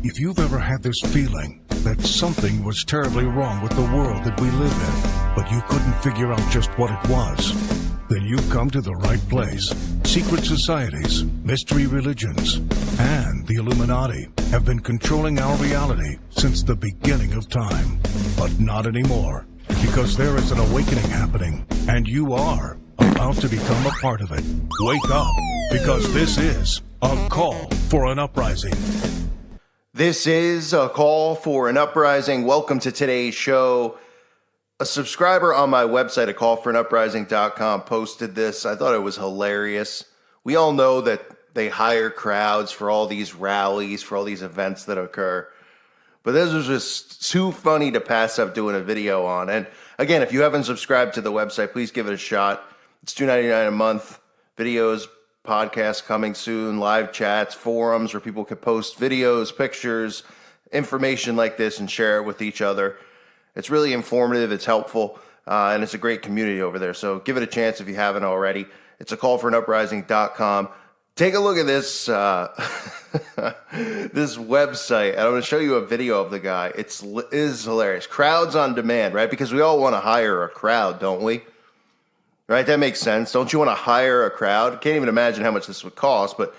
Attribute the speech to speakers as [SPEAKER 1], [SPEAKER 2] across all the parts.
[SPEAKER 1] If you've ever had this feeling that something was terribly wrong with the world that we live in, but you couldn't figure out just what it was, then you've come to the right place. Secret societies, mystery religions, and the Illuminati have been controlling our reality since the beginning of time. But not anymore, because there is an awakening happening, and you are about to become a part of it. Wake up, because this is a call for an uprising.
[SPEAKER 2] This is a call for an uprising. Welcome to today's show. A subscriber on my website at callforanuprising.com posted this. I thought it was hilarious. We all know that they hire crowds for all these rallies, for all these events that occur. But this was just too funny to pass up doing a video on. And again, if you haven't subscribed to the website, please give it a shot. It's $2.99 a month. Videos, podcasts coming soon, live chats, forums where people can post videos, pictures, information like this and share it with each other. It's really informative, it's helpful, and it's a great community over there. So give it a chance if you haven't already. It's a callforanuprising.com. Take a look at this this website. And I'm going to show you a video of the guy. It is hilarious. Crowds on demand, right? Because we all want to hire a crowd, don't we? Right? That makes sense. Don't you want to hire a crowd? Can't even imagine how much this would cost, but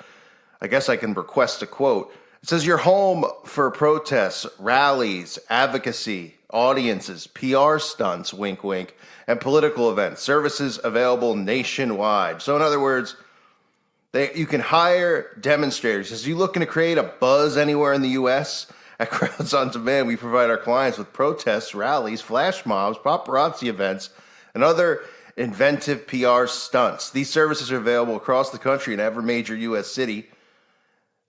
[SPEAKER 2] I guess I can request a quote. It says, "You're home for protests, rallies, advocacy, audiences, PR stunts, wink, wink, and political events. Services available nationwide." So in other words, you can hire demonstrators. As you looking to create a buzz anywhere in the U.S., at Crowds on Demand, we provide our clients with protests, rallies, flash mobs, paparazzi events, and other inventive PR stunts. These services are available across the country in every major U.S. city,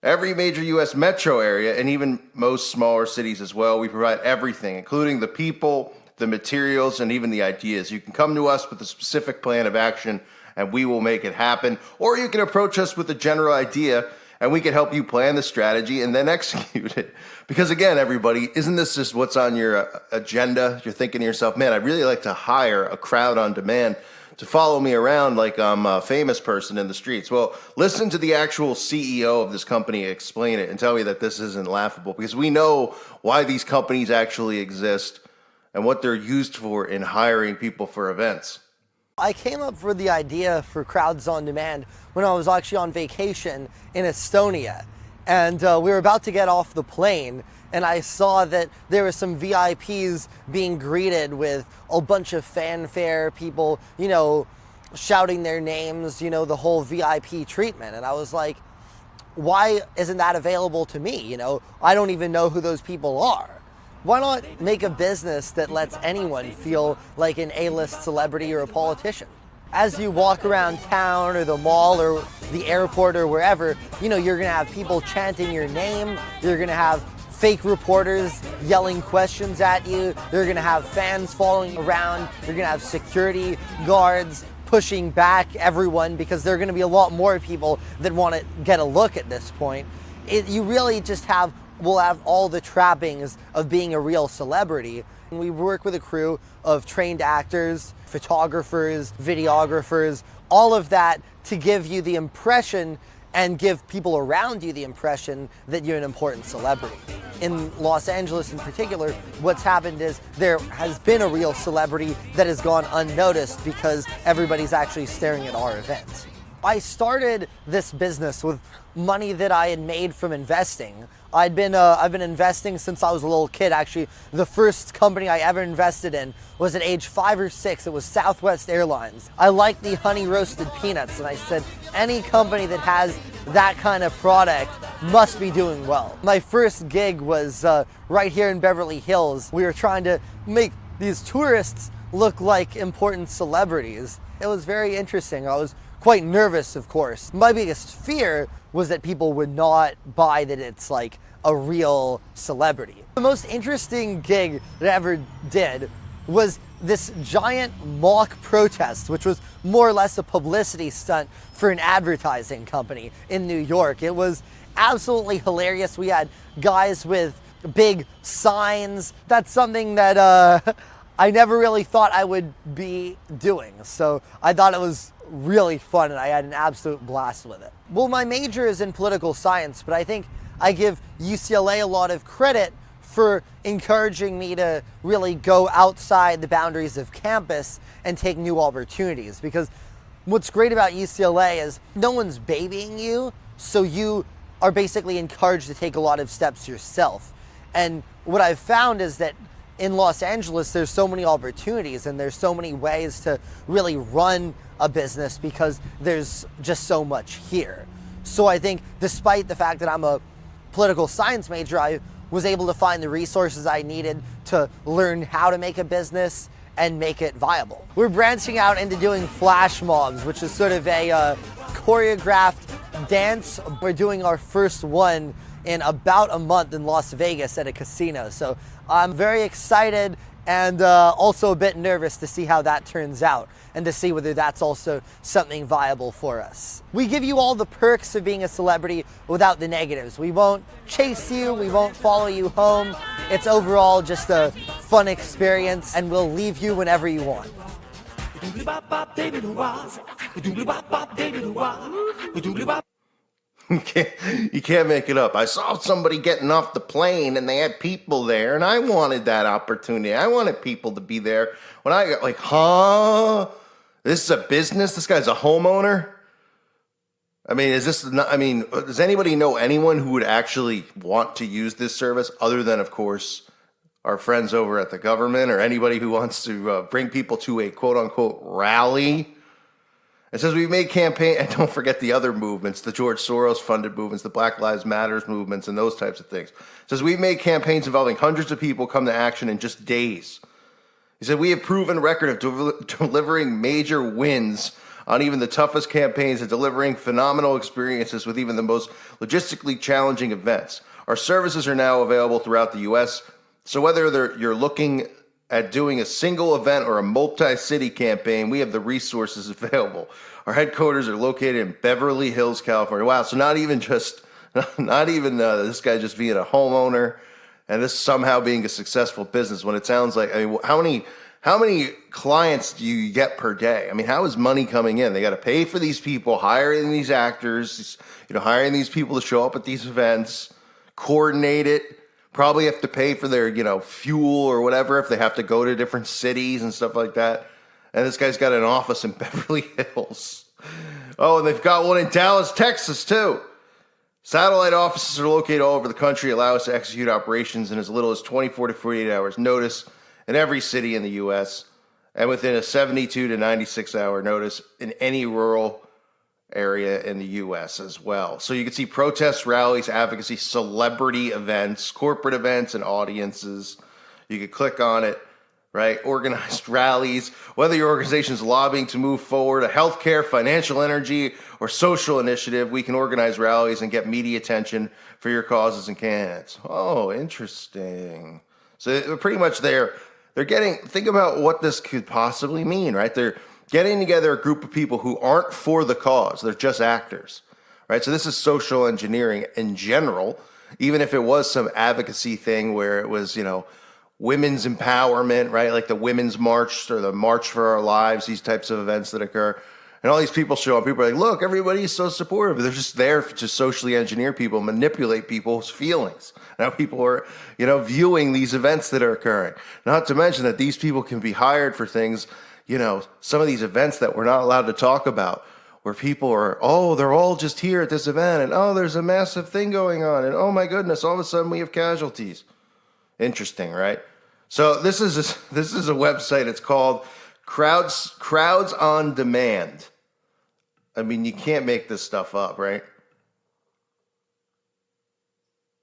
[SPEAKER 2] every major U.S. metro area, and even most smaller cities as well. We provide everything, including the people, the materials, and even the ideas. You can come to us with a specific plan of action, and we will make it happen. Or you can approach us with a general idea, and we can help you plan the strategy and then execute it. Because again, everybody, isn't this just what's on your agenda? You're thinking to yourself, man, I'd really like to hire a crowd on demand to follow me around like I'm a famous person in the streets. Well, listen to the actual CEO of this company explain it and tell me that this isn't laughable, because we know why these companies actually exist and what they're used for in hiring people for events.
[SPEAKER 3] I came up with the idea for Crowds on Demand when I was actually on vacation in Estonia. And we were about to get off the plane, and I saw that there were some VIPs being greeted with a bunch of fanfare, people, you know, shouting their names, you know, the whole VIP treatment. And I was like, why isn't that available to me? You know, I don't even know who those people are. Why not make a business that lets anyone feel like an A-list celebrity or a politician? As you walk around town or the mall or the airport or wherever, you know, you're gonna have people chanting your name, you're gonna have fake reporters yelling questions at you, you're gonna have fans following around, you're gonna have security guards pushing back everyone because there are gonna be a lot more people that wanna get a look at this point. You really just will have all the trappings of being a real celebrity. We work with a crew of trained actors, photographers, videographers, all of that to give you the impression and give people around you the impression that you're an important celebrity. In Los Angeles in particular, what's happened is there has been a real celebrity that has gone unnoticed because everybody's actually staring at our events. I started this business with money that I had made from investing. I've been investing since I was a little kid. Actually, the first company I ever invested in was at age 5 or 6. It was Southwest Airlines. I liked the honey roasted peanuts, and I said, any company that has that kind of product must be doing well. My first gig was right here in Beverly Hills. We were trying to make these tourists look like important celebrities. It was very interesting. I was quite nervous, of course. My biggest fear was that people would not buy that it's like a real celebrity. The most interesting gig that I ever did was this giant mock protest, which was more or less a publicity stunt for an advertising company in New York. It was absolutely hilarious. We had guys with big signs. That's something that I never really thought I would be doing. So I thought it was really fun and I had an absolute blast with it. Well, my major is in political science, but I think I give UCLA a lot of credit for encouraging me to really go outside the boundaries of campus and take new opportunities. Because what's great about UCLA is no one's babying you, so you are basically encouraged to take a lot of steps yourself. And what I've found is that in Los Angeles, there's so many opportunities and there's so many ways to really run a business because there's just so much here. So I think despite the fact that I'm a political science major, I was able to find the resources I needed to learn how to make a business and make it viable. We're branching out into doing flash mobs, which is sort of a choreographed dance. We're doing our first one in about a month in Las Vegas at a casino. So I'm very excited and also a bit nervous to see how that turns out and to see whether that's also something viable for us. We give you all the perks of being a celebrity without the negatives. We won't chase you, we won't follow you home. It's overall just a fun experience, and we'll leave you whenever you want.
[SPEAKER 2] You can't make it up. I saw somebody getting off the plane and they had people there, and I wanted that opportunity. I wanted people to be there. When I got like, huh? This is a business? This guy's a homeowner? I mean, does anybody know anyone who would actually want to use this service other than, of course, our friends over at the government, or anybody who wants to bring people to a quote-unquote rally? It says we've made campaign, and don't forget the other movements, the George Soros-funded movements, the Black Lives Matters movements, and those types of things. It says we've made campaigns involving hundreds of people come to action in just days. He said we have proven record of delivering major wins on even the toughest campaigns and delivering phenomenal experiences with even the most logistically challenging events. Our services are now available throughout the U.S., so whether you're looking at doing a single event or a multi-city campaign, we have the resources available. Our headquarters are located in Beverly Hills, California. Wow, so not even this guy just being a homeowner and this somehow being a successful business, when it sounds like, I mean, how many clients do you get per day? I mean, how is money coming in? They got to pay for these people, hiring these actors, hiring these people to show up at these events, coordinate it. Probably have to pay for their, fuel or whatever if they have to go to different cities and stuff like that. And this guy's got an office in Beverly Hills. Oh, and they've got one in Dallas, Texas, too. Satellite offices are located all over the country, allow us to execute operations in as little as 24 to 48 hours notice in every city in the U.S. and within a 72 to 96 hour notice in any rural area in the U.S. as well. So you can see protests, rallies, advocacy, celebrity events, corporate events, and audiences. You can click on it, right? Organized rallies, whether your organization is lobbying to move forward a healthcare, financial energy, or social initiative, we can organize rallies and get media attention for your causes and candidates. Oh, interesting. So they're pretty much they're getting, think about what this could possibly mean, right? They're getting together a group of people who aren't for the cause. They're just actors, right? So this is social engineering in general, even if it was some advocacy thing where it was, women's empowerment, right? Like the Women's March or the March for Our Lives, these types of events that occur. And all these people show up. People are like, look, everybody's so supportive. They're just there to socially engineer people, manipulate people's feelings. Now people are, viewing these events that are occurring. Not to mention that these people can be hired for things, some of these events that we're not allowed to talk about, where people are, they're all just here at this event, and there's a massive thing going on, and oh my goodness, all of a sudden we have casualties. Interesting, right? So this is a website. It's called Crowds on Demand. I mean, you can't make this stuff up, right?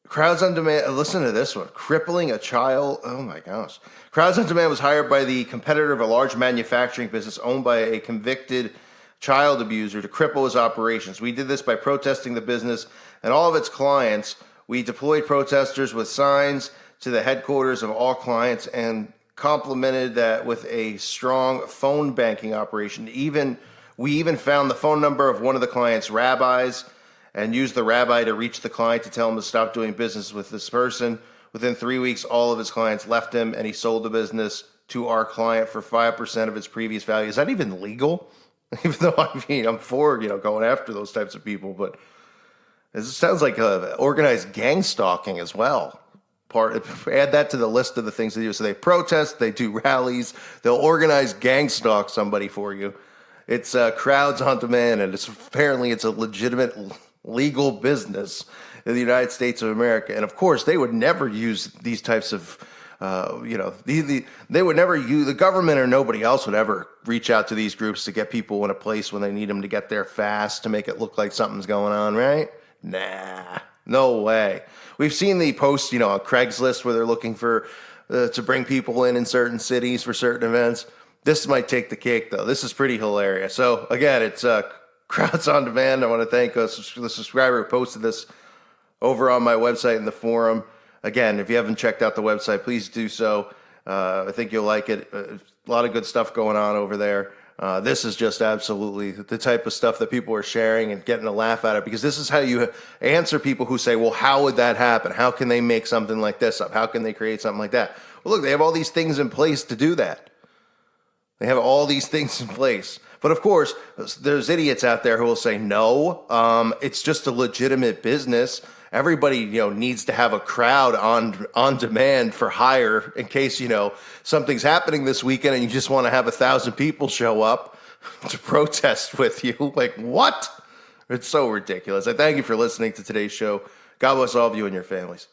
[SPEAKER 2] Crowds on Demand, listen to this one. Crippling a child, oh my gosh. Crowds on Demand was hired by the competitor of a large manufacturing business owned by a convicted child abuser to cripple his operations. We did this by protesting the business and all of its clients. We deployed protesters with signs to the headquarters of all clients and complemented that with a strong phone banking operation. We even found the phone number of one of the client's rabbis and used the rabbi to reach the client to tell him to stop doing business with this person. Within 3 weeks, all of his clients left him, and he sold the business to our client for 5% of its previous value. Is that even legal? Even though, I'm for, going after those types of people, but This sounds like organized gang stalking as well. Add that to the list of the things they do. So they protest, they do rallies, they'll organize gang stalk somebody for you. It's crowds on demand, and apparently it's a legitimate legal business in the United States of America. And of course, they would never use these types of, they would never use, the government or nobody else would ever reach out to these groups to get people in a place when they need them to get there fast to make it look like something's going on, right? Nah, no way. We've seen the posts, on Craigslist where they're looking for to bring people in certain cities for certain events. This might take the cake, though. This is pretty hilarious. So again, it's Crowds on Demand. I want to thank the subscriber who posted this over on my website in the forum. Again, if you haven't checked out the website, please do so. I think you'll like it. A lot of good stuff going on over there. This is just absolutely the type of stuff that people are sharing and getting a laugh at it, because this is how you answer people who say, well, how would that happen? How can they make something like this up? How can they create something like that? Well, look, they have all these things in place to do that. They have all these things in place. But of course, there's idiots out there who will say, no, it's just a legitimate business. Everybody, needs to have a crowd on demand for hire in case, something's happening this weekend and you just want to have 1,000 people show up to protest with you. Like, what? It's so ridiculous. I thank you for listening to today's show. God bless all of you and your families.